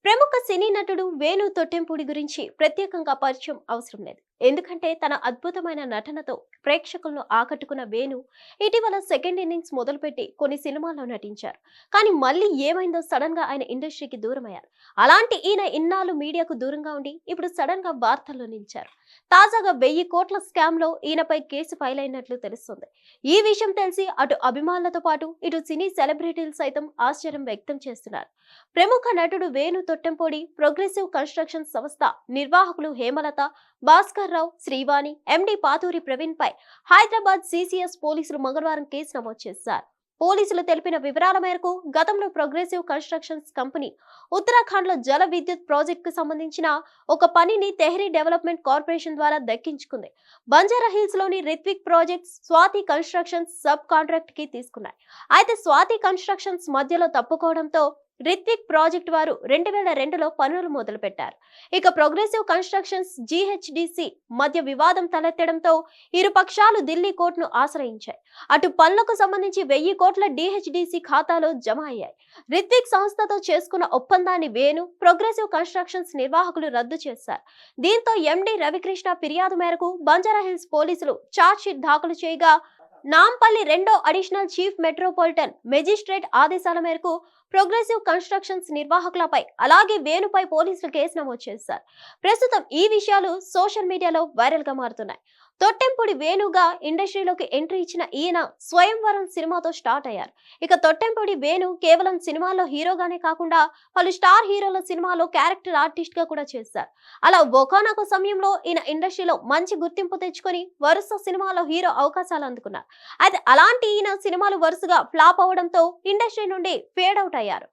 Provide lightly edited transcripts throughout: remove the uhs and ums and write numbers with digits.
ప్రముఖ సినీ నటుడు వేణు తొట్టెంపూడి గురించి ప్రత్యేకంగా పరిచయం అవసరం లేదు. ఎందుకంటే తన అద్భుతమైన నటనతో ప్రేక్షకులను ఆకట్టుకున్న వేణు ఇటీవల సెకండ్ ఇన్నింగ్స్ మొదలుపెట్టి కొన్ని సినిమాల్లో నటించారు. కానీ మళ్ళీ ఏమైందో సడన్ గా ఆయన ఇండస్ట్రీకి దూరం అయ్యారు. అలాంటి ఈయన ఇన్నాళ్ళు మీడియాకు దూరంగా ఉండి ఇప్పుడు సడన్ గా వార్తల్లో నిలిచారు. తాజాగా 1000 కోట్ల స్కామ్ లో ఈయనపై కేసు ఫైల్ అయినట్లు తెలుస్తుంది. ఈ విషయం తెలిసి అటు అభిమానులతో పాటు ఇటు సినీ సెలబ్రిటీలు సైతం ఆశ్చర్యం వ్యక్తం చేస్తున్నారు. ప్రముఖ నటుడు వేణు తొట్టెంపూడి ప్రోగ్రెసివ్ కన్స్ట్రక్షన్ సంస్థ నిర్వాహకులు హేమలత, భాస్కర్ రావు, శ్రీవాణి, ఎండి పాతూరి ప్రవీణ్ పై హైదరాబాద్ సిసిఎస్ పోలీసులు మంగళవారం కేసు నమోదు చేశారు. పోలీసులు తెలిపిన వివరాల మేరకు గతంలో ప్రోగ్రెసివ్ కన్స్ట్రక్షన్స్ కంపెనీ ఉత్తరాఖండ్ లో జల విద్యుత్ ప్రాజెక్ట్ కు సంబంధించిన ఒక పనిని తెహ్రీ డెవలప్మెంట్ కార్పొరేషన్ ద్వారా దక్కించుకుంది. బంజారా హిల్స్ లోని రిత్విక్ ప్రాజెక్ట్స్ స్వాతి కన్స్ట్రక్షన్స్ సబ్ కాంట్రాక్ట్ కి తీసుకున్నాయి. అయితే స్వాతి కన్స్ట్రక్షన్స్ మధ్యలో తప్పుకోవడంతో రిత్విక్ ప్రాజెక్ట్ వారు 2002లో పనులు మొదలు పెట్టారు. ఇక ప్రోగ్రెసివ్ కన్స్ట్రక్షన్స్ జిహెచ్డిసి మధ్య వివాదం తలెత్తడంతో ఇరు పక్షాలు ఢిల్లీ కోర్టును ఆశ్రయించాయి. అటు పనులకు సంబంధించి 1000 కోట్ల డిహెచ్డిసి ఖాతాలో జమ అయ్యాయి. రిత్విక్ సంస్థతో చేసుకున్న ఒప్పందాన్ని వేణు ప్రోగ్రెసివ్ కన్స్ట్రక్షన్స్ నిర్వాహకులు రద్దు చేశారు. దీంతో ఎండి రవికృష్ణ ఫిర్యాదు మేరకు బంజారా హిల్స్ పోలీసులు ఛార్జ్ షీట్ దాఖలు చేయగా నాంపల్లి 2వ అడిషనల్ చీఫ్ మెట్రోపాలిటన్ మెజిస్ట్రేట్ ఆదేశాల మేరకు ప్రోగ్రెసివ్ కన్స్ట్రక్షన్స్ నిర్వాహకులపై అలాగే వేణుపై పోలీసులు కేసు నమోదు చేశారు. ప్రస్తుతం ఈ విషయాలు సోషల్ మీడియాలో వైరల్ గా మారుతున్నాయి. తొట్టెంపూడి వేణుగా ఇండస్ట్రీలోకి ఎంట్రీ ఇచ్చిన ఈయన స్వయంవరం సినిమాతో స్టార్ట్ అయ్యారు. ఇక తొట్టెంపూడి వేణు కేవలం సినిమాల్లో హీరోగానే కాకుండా పలు స్టార్ హీరోల సినిమాలో క్యారెక్టర్ ఆర్టిస్ట్ గా కూడా చేశారు. అలా ఒకానొక సమయంలో ఈయన ఇండస్ట్రీలో మంచి గుర్తింపు తెచ్చుకొని వరుస సినిమాలో హీరో అవకాశాలు అందుకున్నారు. అయితే అలాంటి ఈయన సినిమాలు వరుసగా ఫ్లాప్ అవడంతో ఇండస్ట్రీ నుండి ఫేడ్ అవుట్ అయ్యారు.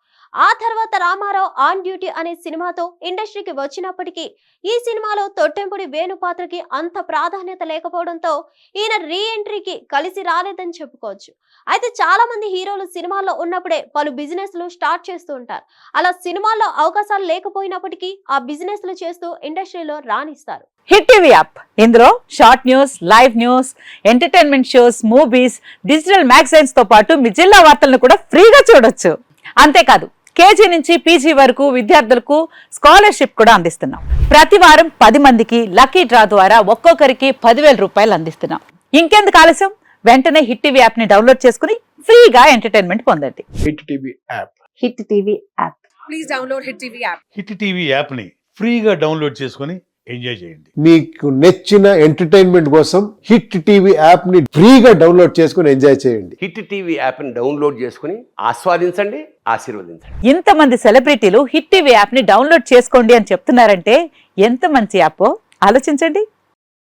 ఆ తర్వాత రామారావు ఆన్ డ్యూటీ అనే సినిమాతో ఇండస్ట్రీకి వచ్చినప్పటికీ ఈ సినిమాలో తొట్టెంపూడి వేణు పాత్రకి అంత ప్రాధాన్యత లేకపోవడంతో ఈయన రీ ఎంట్రీకి కలిసి రాలేదని చెప్పుకోవచ్చు. అయితే చాలా మంది హీరోలు సినిమాల్లో ఉన్నప్పుడే పలు బిజినెస్లు స్టార్ట్ చేస్తూ ఉంటారు. అలా సినిమాల్లో అవకాశాలు లేకపోయినప్పటికీ ఆ బిజినెస్లు చేస్తూ ఇండస్ట్రీలో రాణిస్తారు. హిట్ టీవీ యాప్, ఇందులో short news, live news, entertainment shows, movies, digital magazines తో పాటు మీ జిల్లా వార్తలను కూడా ఫ్రీగా చూడొచ్చు. అంతేకాదు కేజీ నుంచి పీజీ వరకు విద్యార్థులకు స్కాలర్షిప్ కూడా అందిస్తున్నాం. ప్రతి వారం 10 మందికి లక్కీ డ్రా ద్వారా ఒక్కొక్కరికి 10,000 రూపాయలు అందిస్తున్నాం. ఇంకెందుకు ఆలస్యం, వెంటనే హిట్ టీవీ యాప్ ని డౌన్లోడ్ చేసుకుని ఫ్రీగా ఎంటర్టైన్మెంట్ పొందండి. Hit TV app. Hit TV app. Please download hit TV app. Hit TV app ని ఫ్రీగా డౌన్లోడ్ చేసుకుని ఎంజాయ్ చేయండి. మీకు నచ్చిన ఎంటర్టైన్మెంట్ కోసం హిట్ టీవీ యాప్ ని ఫ్రీగా డౌన్లోడ్ చేసుకుని ఎంజాయ్ చేయండి. హిట్ టీవీ యాప్ ని డౌన్లోడ్ చేసుకుని ఆస్వాదించండి, ఆశీర్వదించండి. ఇంతమంది సెలబ్రిటీలు హిట్ టీవీ యాప్ ని డౌన్లోడ్ చేసుకోండి అని చెప్తున్నారంటే ఎంత మంచి యాప్ ఆలోచించండి.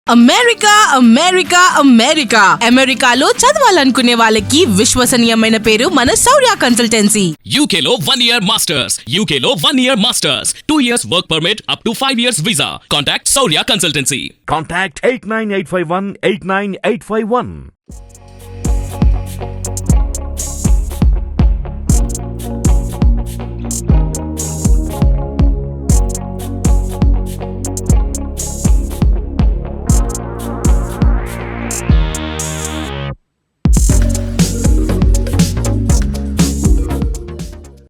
అమెరికా అమెరికా అమెరికా అమెరికాలో చదవాలనుకునే వాళ్ళకి విశ్వసనీయమైన పేరు మన శౌర్య కన్సల్టెన్సీ. UK లో 1 year masters. UK లో 1 year masters. 2 years work permit up to 5 years visa. Contact Saurya Consultancy. Contact 89851 89851.